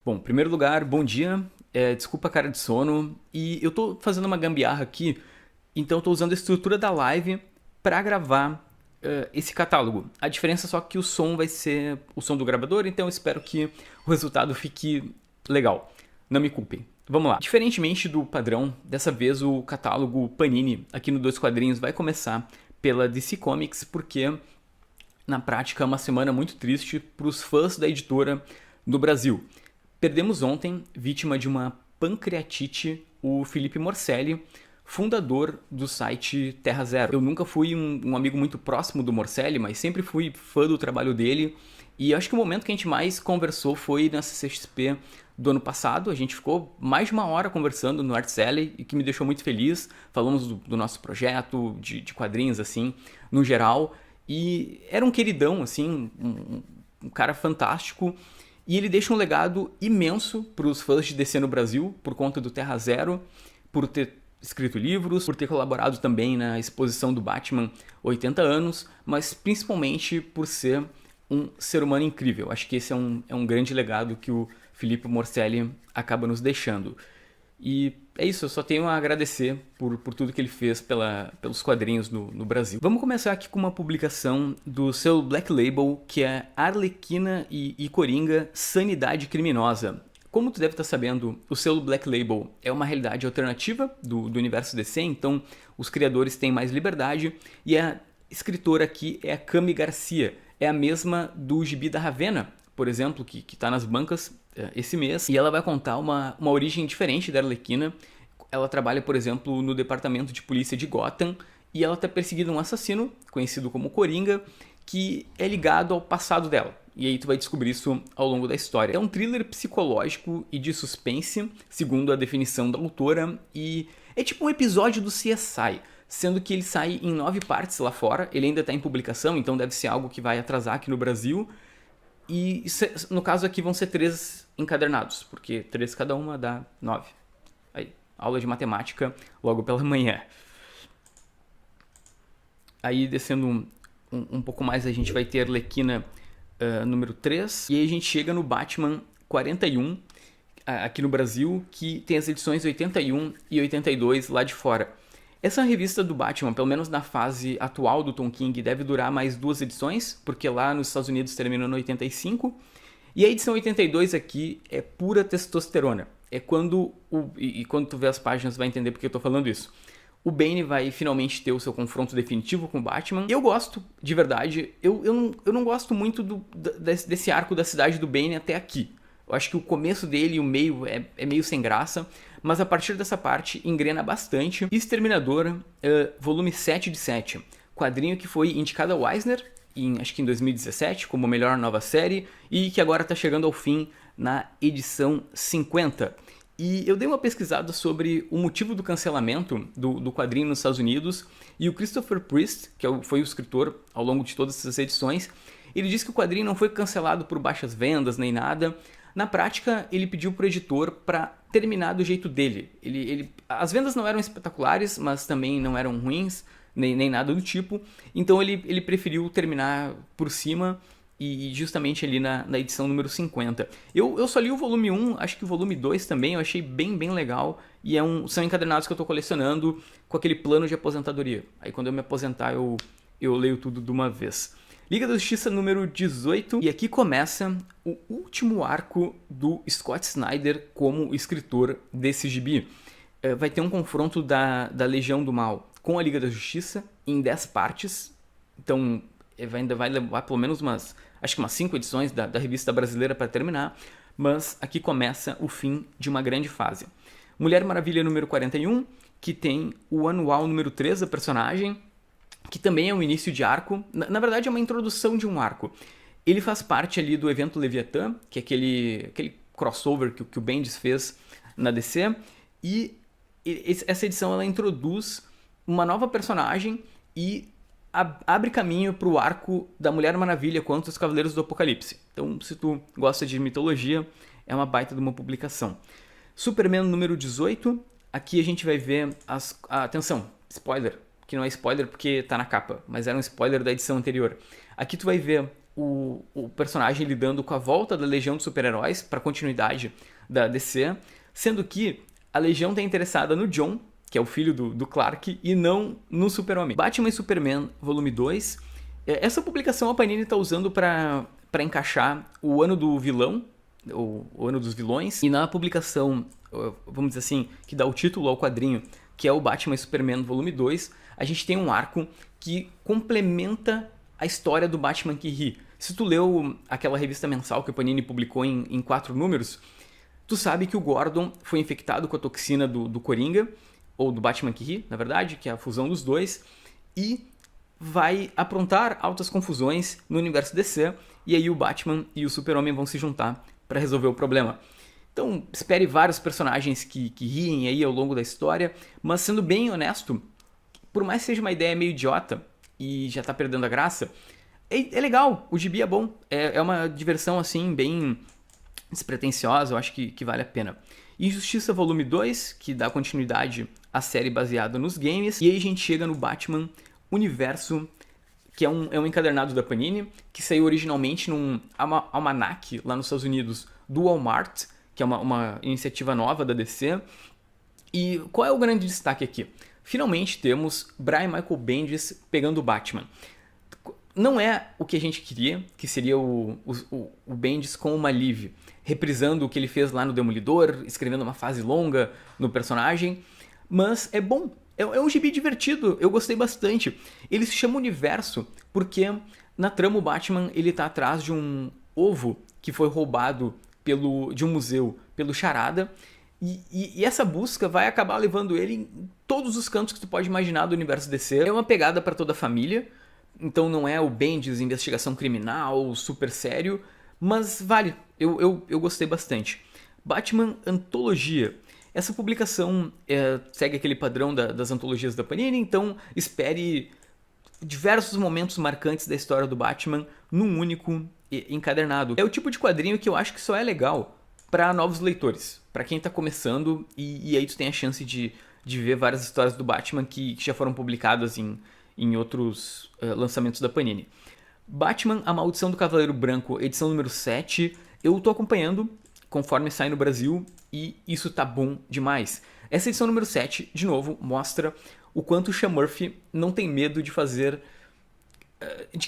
Bom, em primeiro lugar, bom dia. Desculpa a cara de sono. E eu tô fazendo uma gambiarra aqui, então eu tô usando a estrutura da live para gravar esse catálogo. A diferença é só que o som vai ser o som do gravador, então eu espero que o resultado fique legal. Não me culpem. Vamos lá. Diferentemente do padrão, dessa vez o catálogo Panini aqui no Dois Quadrinhos vai começar pela DC Comics, porque na prática é uma semana muito triste para os fãs da editora no Brasil. Perdemos ontem, vítima de uma pancreatite, o Felipe Morcelli, fundador do site Terra Zero. Eu nunca fui um amigo muito próximo do Morcelli, mas sempre fui fã do trabalho dele. E acho que o momento que a gente mais conversou foi na CCXP do ano passado. A gente ficou mais de uma hora conversando no Art Alley, e que me deixou muito feliz. Falamos do nosso projeto, de quadrinhos, assim, no geral. E era um queridão, assim, um cara fantástico. E ele deixa um legado imenso para os fãs de DC no Brasil, por conta do Terra Zero, por ter escrito livros, por ter colaborado também na exposição do Batman 80 anos, mas principalmente por ser um ser humano incrível. Acho que esse é um grande legado que o Felipe Morcelli acaba nos deixando. E é isso, eu só tenho a agradecer por tudo que ele fez pelos quadrinhos no Brasil. Vamos começar aqui com uma publicação do seu Black Label, que é Arlequina e Coringa, Sanidade Criminosa. Como tu deve estar sabendo, o selo Black Label é uma realidade alternativa do universo DC, então os criadores têm mais liberdade, e a escritora aqui é a Cami Garcia, é a mesma do Gibi da Ravena, por exemplo, que está nas bancas esse mês, e ela vai contar uma origem diferente da Arlequina. Ela trabalha, por exemplo, no departamento de polícia de Gotham, e ela está perseguindo um assassino, conhecido como Coringa, que é ligado ao passado dela. E aí tu vai descobrir isso ao longo da história. É um thriller psicológico e de suspense, segundo a definição da autora, e é tipo um episódio do CSI, sendo que ele sai em 9 partes lá fora. Ele ainda está em publicação, então deve ser algo que vai atrasar aqui no Brasil. E no caso aqui vão ser 3 encadernados, porque 3 cada uma dá 9. Aí, aula de matemática logo pela manhã. Aí descendo um pouco mais, a gente vai ter Arlequina número 3. E aí a gente chega no Batman 41, aqui no Brasil, que tem as edições 81 e 82 lá de fora. Essa revista do Batman, pelo menos na fase atual do Tom King, deve durar mais 2 edições, porque lá nos Estados Unidos termina no 85. E a edição 82 aqui é pura testosterona. É quando, quando tu vê as páginas vai entender porque eu tô falando isso. O Bane vai finalmente ter o seu confronto definitivo com o Batman. Eu gosto, de verdade, eu não gosto muito desse arco da cidade do Bane até aqui. Eu acho que o começo dele e o meio é meio sem graça, mas a partir dessa parte engrena bastante. Exterminador, volume 7 de 7. Quadrinho que foi indicado ao Eisner, acho que em 2017, como melhor nova série, e que agora está chegando ao fim na edição 50. E eu dei uma pesquisada sobre o motivo do cancelamento do quadrinho nos Estados Unidos, e o Christopher Priest, que foi o escritor ao longo de todas essas edições, ele disse que o quadrinho não foi cancelado por baixas vendas nem nada. Na prática, ele pediu pro editor para terminar do jeito dele. As vendas não eram espetaculares, mas também não eram ruins, nem nada do tipo. Então ele preferiu terminar por cima, e justamente ali na edição número 50. Eu só li o volume 1, acho que o volume 2 também, eu achei bem legal. E são encadernados que eu estou colecionando com aquele plano de aposentadoria. Aí quando eu me aposentar, eu leio tudo de uma vez. Liga da Justiça número 18, e aqui começa o último arco do Scott Snyder como escritor desse gibi. Vai ter um confronto da Legião do Mal com a Liga da Justiça em 10 partes, então ainda vai levar pelo menos umas 5 edições da revista brasileira para terminar, mas aqui começa o fim de uma grande fase. Mulher Maravilha número 41, que tem o anual número 3 da personagem, que também é um início de arco. Na verdade é uma introdução de um arco. Ele faz parte ali do evento Leviatã, que é aquele crossover que o Bendis fez na DC, e essa edição ela introduz uma nova personagem e abre caminho para o arco da Mulher Maravilha contra os Cavaleiros do Apocalipse. Então, se tu gosta de mitologia, é uma baita de uma publicação. Superman número 18, aqui a gente vai ver atenção, spoiler, que não é spoiler porque tá na capa, mas era um spoiler da edição anterior. Aqui tu vai ver o personagem lidando com a volta da Legião dos Super-Heróis para continuidade da DC, sendo que a Legião está interessada no John, que é o filho do Clark, e não no Super-Homem. Batman e Superman, volume 2. Essa publicação a Panini está usando para encaixar o ano do vilão, o ano dos vilões, e na publicação, vamos dizer assim, que dá o título ao quadrinho, que é o Batman e Superman volume 2, a gente tem um arco que complementa a história do Batman que ri. Se tu leu aquela revista mensal que o Panini publicou em 4 números, tu sabe que o Gordon foi infectado com a toxina do Coringa, ou do Batman que ri, na verdade, que é a fusão dos dois, e vai aprontar altas confusões no universo DC, e aí o Batman e o Super-Homem vão se juntar para resolver o problema. Então, espere vários personagens que riem aí ao longo da história, mas sendo bem honesto, por mais que seja uma ideia meio idiota e já tá perdendo a graça, é legal, o gibi é bom, é uma diversão assim bem despretensiosa, eu acho que vale a pena. Injustiça volume 2, que dá continuidade à série baseada nos games, e aí a gente chega no Batman Universo, que é um encadernado da Panini, que saiu originalmente num almanac lá nos Estados Unidos do Walmart, que é uma iniciativa nova da DC. E qual é o grande destaque aqui? Finalmente temos Brian Michael Bendis pegando o Batman. Não é o que a gente queria, que seria o Bendis com uma Liv, reprisando o que ele fez lá no Demolidor, escrevendo uma fase longa no personagem, mas é bom. É um gibi divertido, eu gostei bastante. Ele se chama Universo porque na trama o Batman ele tá atrás de um ovo que foi roubado de um museu pelo Charada, e essa busca vai acabar levando ele em todos os cantos que tu pode imaginar do universo DC. É uma pegada para toda a família, então não é o Bendis investigação criminal super sério, mas vale, eu gostei bastante. Batman Antologia. Essa publicação segue aquele padrão das antologias da Panini, então espere diversos momentos marcantes da história do Batman num único encadernado. É o tipo de quadrinho que eu acho que só é legal para novos leitores, para quem está começando, e aí tu tem a chance de ver várias histórias do Batman que já foram publicadas em outros lançamentos da Panini. Batman, A Maldição do Cavaleiro Branco, edição número 7, eu tô acompanhando conforme sai no Brasil, e isso tá bom demais. Essa edição número 7, de novo, mostra o quanto o Sean Murphy não tem medo de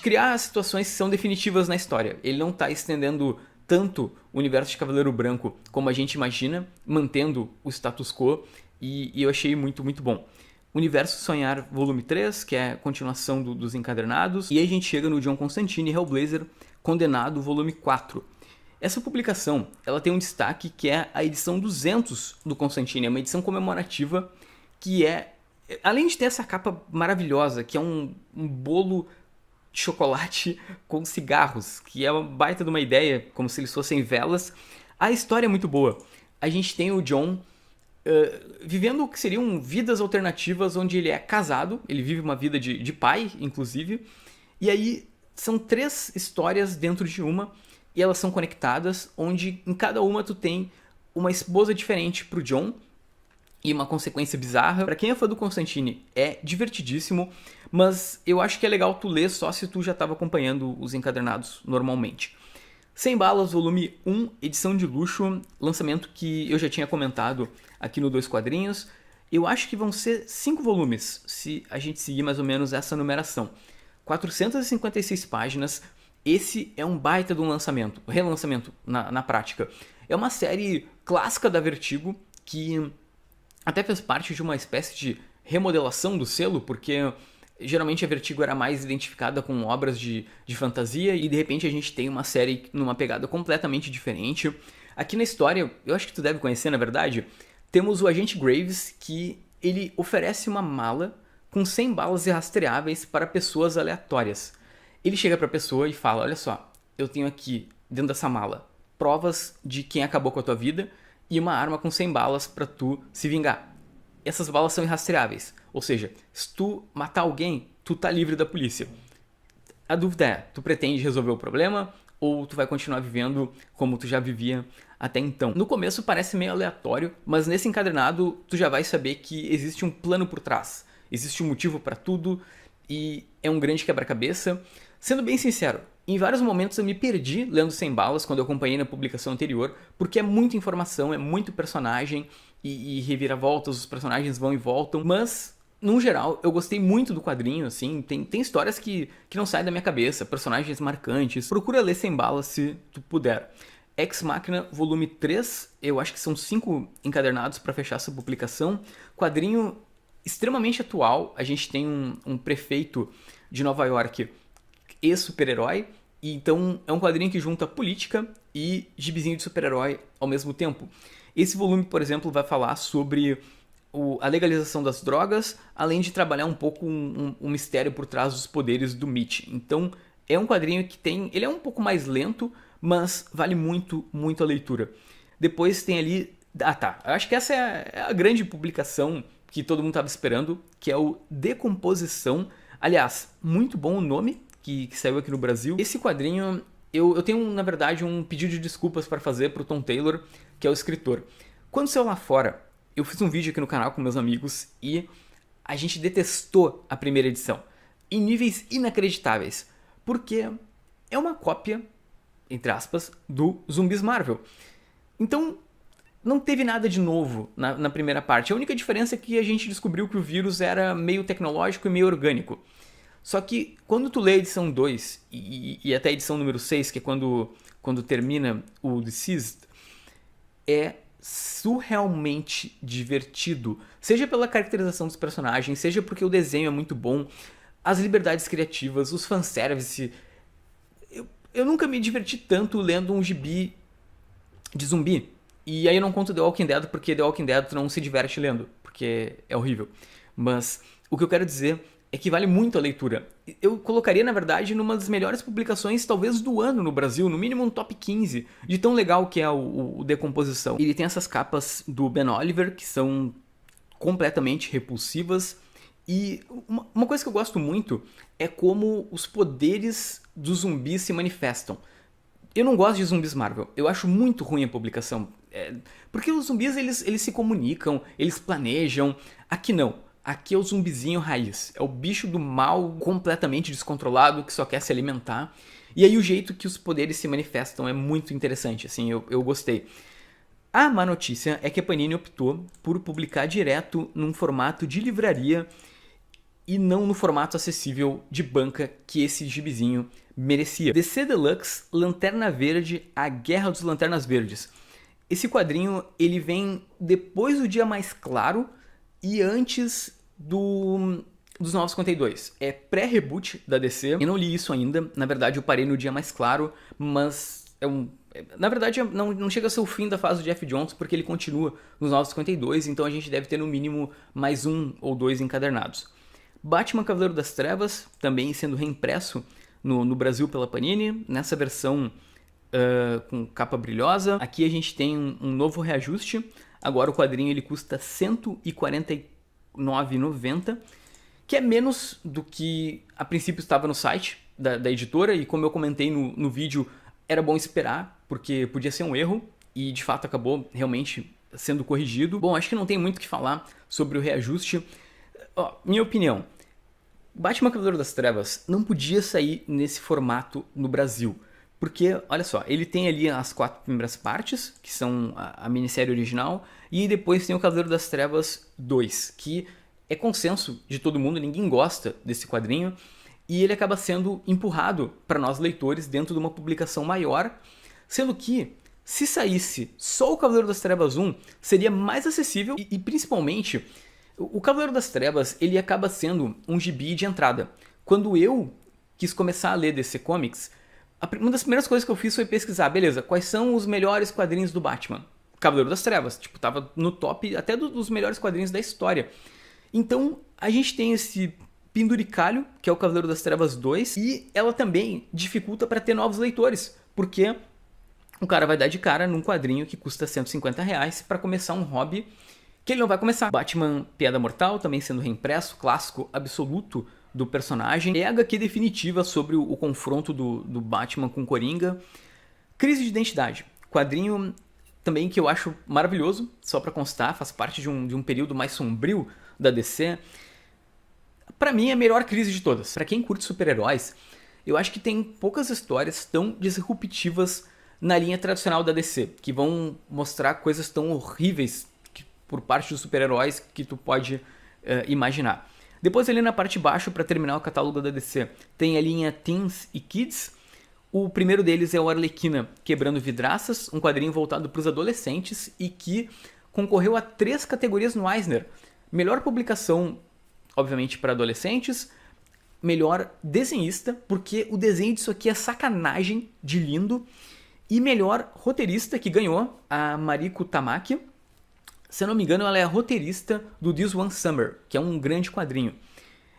criar situações que são definitivas na história. Ele não tá estendendo tanto o universo de Cavaleiro Branco como a gente imagina, mantendo o status quo, e eu achei muito, muito bom. Universo Sonhar, volume 3, que é a continuação dos encadernados, e aí a gente chega no John Constantine, Hellblazer, Condenado, volume 4. Essa publicação ela tem um destaque que é a edição 200 do Constantine, é uma edição comemorativa que além de ter essa capa maravilhosa, que é um bolo de chocolate com cigarros, que é uma baita de uma ideia, como se eles fossem velas, a história é muito boa. A gente tem o John vivendo o que seriam vidas alternativas, onde ele é casado, ele vive uma vida de pai, inclusive, e aí são 3 histórias dentro de uma, e elas são conectadas, onde em cada uma tu tem uma esposa diferente pro John e uma consequência bizarra. Pra quem é fã do Constantine, é divertidíssimo, mas eu acho que é legal tu ler só se tu já estava acompanhando os encadernados normalmente. 100 Balas, volume 1, edição de luxo, lançamento que eu já tinha comentado aqui no Dois Quadrinhos. Eu acho que vão ser 5 volumes, se a gente seguir mais ou menos essa numeração. 456 páginas. Esse é um baita de um relançamento na prática. É uma série clássica da Vertigo, que até fez parte de uma espécie de remodelação do selo, porque geralmente a Vertigo era mais identificada com obras de fantasia, e de repente a gente tem uma série numa pegada completamente diferente. Aqui na história, eu acho que tu deve conhecer, na verdade, temos o Agente Graves, que ele oferece uma mala com 100 balas irrastreáveis para pessoas aleatórias. Ele chega para a pessoa e fala, olha só, eu tenho aqui, dentro dessa mala, provas de quem acabou com a tua vida e uma arma com 100 balas para tu se vingar. Essas balas são irrastreáveis, ou seja, se tu matar alguém, tu tá livre da polícia. A dúvida é, tu pretende resolver o problema ou tu vai continuar vivendo como tu já vivia até então? No começo parece meio aleatório, mas nesse encadernado tu já vai saber que existe um plano por trás, existe um motivo para tudo, e é um grande quebra-cabeça. Sendo bem sincero, Em vários momentos eu me perdi lendo Sem Balas quando eu acompanhei na publicação anterior, porque é muita informação, é muito personagem e reviravoltas, os personagens vão e voltam, mas no geral eu gostei muito do quadrinho, assim, tem histórias que não saem da minha cabeça, personagens marcantes. Procura ler Sem Balas se tu puder. Ex Machina, volume 3, eu acho que são 5 encadernados para fechar essa publicação. Quadrinho extremamente atual, a gente tem um prefeito de Nova York ex-super-herói, e então é um quadrinho que junta política e gibizinho de super-herói ao mesmo tempo. Esse volume, por exemplo, vai falar sobre a legalização das drogas, além de trabalhar um pouco um mistério por trás dos poderes do Mitch. Então é um quadrinho que ele é um pouco mais lento, mas vale muito, muito a leitura. Depois tem ali... Ah tá, eu acho que essa é a grande publicação que todo mundo estava esperando, que é o Decomposição. Aliás, muito bom o nome que saiu aqui no Brasil. Esse quadrinho, eu tenho, na verdade, um pedido de desculpas para fazer para o Tom Taylor, que é o escritor. Quando saiu lá fora, eu fiz um vídeo aqui no canal com meus amigos e a gente detestou a primeira edição, em níveis inacreditáveis, porque é uma cópia, entre aspas, do Zumbis Marvel. Então, não teve nada de novo na primeira parte. A única diferença é que a gente descobriu que o vírus era meio tecnológico e meio orgânico. Só que quando tu lê a edição 2 e até a edição número 6, que é quando termina o Deceased, é surrealmente divertido. Seja pela caracterização dos personagens, seja porque o desenho é muito bom, as liberdades criativas, os fanservice. Eu nunca me diverti tanto lendo um gibi de zumbi. E aí eu não conto The Walking Dead, porque The Walking Dead tu não se diverte lendo, porque é horrível. Mas o que eu quero dizer é que vale muito a leitura. Eu colocaria, na verdade, numa das melhores publicações, talvez, do ano no Brasil, no mínimo um top 15, de tão legal que é o Decomposição. Ele tem essas capas do Ben Oliver, que são completamente repulsivas, e uma coisa que eu gosto muito é como os poderes dos zumbis se manifestam. Eu não gosto de Zumbis Marvel, eu acho muito ruim a publicação, porque os zumbis eles se comunicam, eles planejam, aqui não. Aqui é o zumbizinho raiz, é o bicho do mal completamente descontrolado que só quer se alimentar. E aí o jeito que os poderes se manifestam é muito interessante, assim, eu gostei. A má notícia é que a Panini optou por publicar direto num formato de livraria e não no formato acessível de banca que esse gibizinho merecia. DC Deluxe, Lanterna Verde, A Guerra dos Lanternas Verdes. Esse quadrinho ele vem depois do Dia Mais Claro e antes dos Novos 52. É pré-reboot da DC. Eu não li isso ainda. Na verdade, eu parei no Dia Mais Claro, mas na verdade, não chega a ser o fim da fase do Jeff Jones, porque ele continua nos Novos 52, então a gente deve ter no mínimo mais 1 ou 2 encadernados. Batman Cavaleiro das Trevas, também sendo reimpresso no Brasil pela Panini, nessa versão com capa brilhosa. Aqui a gente tem um novo reajuste. Agora o quadrinho ele custa R$ 149,90, que é menos do que a princípio estava no site da editora, e como eu comentei no vídeo, era bom esperar, porque podia ser um erro, e de fato acabou realmente sendo corrigido. Bom, acho que não tem muito o que falar sobre o reajuste. Minha opinião, Batman Cavaleiro das Trevas não podia sair nesse formato no Brasil, porque, olha só, ele tem ali as 4 primeiras partes, que são a minissérie original, e depois tem o Cavaleiro das Trevas 2, que é consenso de todo mundo, ninguém gosta desse quadrinho, e ele acaba sendo empurrado para nós leitores dentro de uma publicação maior, sendo que, se saísse só o Cavaleiro das Trevas 1, seria mais acessível e principalmente, o Cavaleiro das Trevas ele acaba sendo um gibi de entrada. Quando eu quis começar a ler DC Comics, uma das primeiras coisas que eu fiz foi pesquisar, beleza, quais são os melhores quadrinhos do Batman? Cavaleiro das Trevas, tipo, tava no top até dos melhores quadrinhos da história. Então, a gente tem esse penduricalho, que é o Cavaleiro das Trevas 2, e ela também dificulta para ter novos leitores, porque o cara vai dar de cara num quadrinho que custa R$150 para começar um hobby que ele não vai começar. Batman Piada Mortal, também sendo reimpresso, clássico absoluto do personagem. É a HQ definitiva sobre o confronto do Batman com Coringa. Crise de Identidade, quadrinho também que eu acho maravilhoso, só pra constar, faz parte de um período mais sombrio da DC. Pra mim é a melhor crise de todas. Pra quem curte super-heróis, eu acho que tem poucas histórias tão disruptivas na linha tradicional da DC, que vão mostrar coisas tão horríveis por parte dos super-heróis que tu pode imaginar. Depois ali na parte de baixo, para terminar o catálogo da DC, tem a linha Teens e Kids. O primeiro deles é o Arlequina Quebrando Vidraças, um quadrinho voltado para os adolescentes e que concorreu a 3 categorias no Eisner. Melhor publicação, obviamente, para adolescentes. Melhor desenhista, porque o desenho disso aqui é sacanagem de lindo. E melhor roteirista, que ganhou a Mariko Tamaki. Se eu não me engano, ela é a roteirista do This One Summer, que é um grande quadrinho.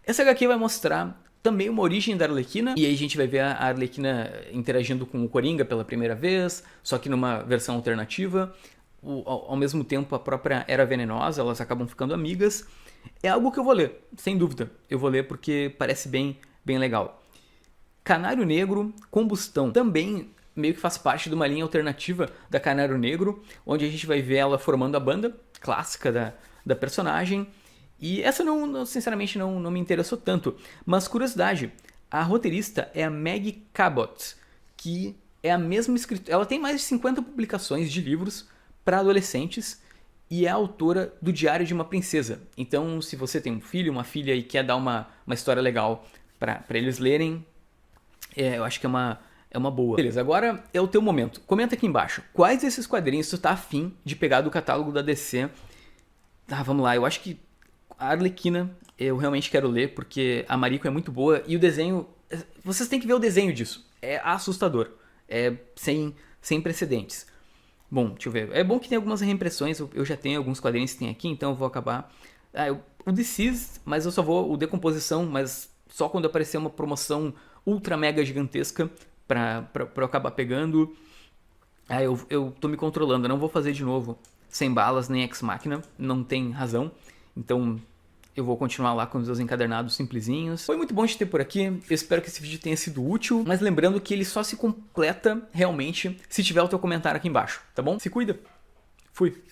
Essa HQ vai mostrar também uma origem da Arlequina, e aí a gente vai ver a Arlequina interagindo com o Coringa pela primeira vez, só que numa versão alternativa. Ao mesmo tempo, a própria Era Venenosa, elas acabam ficando amigas. É algo que eu vou ler, sem dúvida. Eu vou ler porque parece bem legal. Canário Negro, Combustão, também meio que faz parte de uma linha alternativa da Canário Negro, onde a gente vai ver ela formando a banda clássica da personagem. E essa, sinceramente, não me interessou tanto. Mas, curiosidade, a roteirista é a Maggie Cabot, que é a mesma escritora. Ela tem mais de 50 publicações de livros para adolescentes e é a autora do Diário de uma Princesa. Então, se você tem um filho, uma filha e quer dar uma história legal para eles lerem, eu acho que é uma boa. Beleza, agora é o teu momento. Comenta aqui embaixo. Quais desses quadrinhos tu tá afim de pegar do catálogo da DC? Tá, vamos lá. Eu acho que a Arlequina eu realmente quero ler, porque a Mariko é muito boa. E o desenho... Vocês têm que ver o desenho disso. É assustador. É sem precedentes. Bom, deixa eu ver. É bom que tem algumas reimpressões. Eu já tenho alguns quadrinhos que tem aqui, então eu vou acabar... o Deceased, mas eu só vou... O Decomposição, mas só quando aparecer uma promoção ultra mega gigantesca pra eu acabar pegando. Eu tô me controlando. Eu não vou fazer de novo Sem Balas nem Ex Machina. Não tem razão. Então eu vou continuar lá com os meus encadernados simplesinhos. Foi muito bom te ter por aqui. Eu espero que esse vídeo tenha sido útil. Mas lembrando que ele só se completa realmente se tiver o teu comentário aqui embaixo, tá bom? Se cuida. Fui.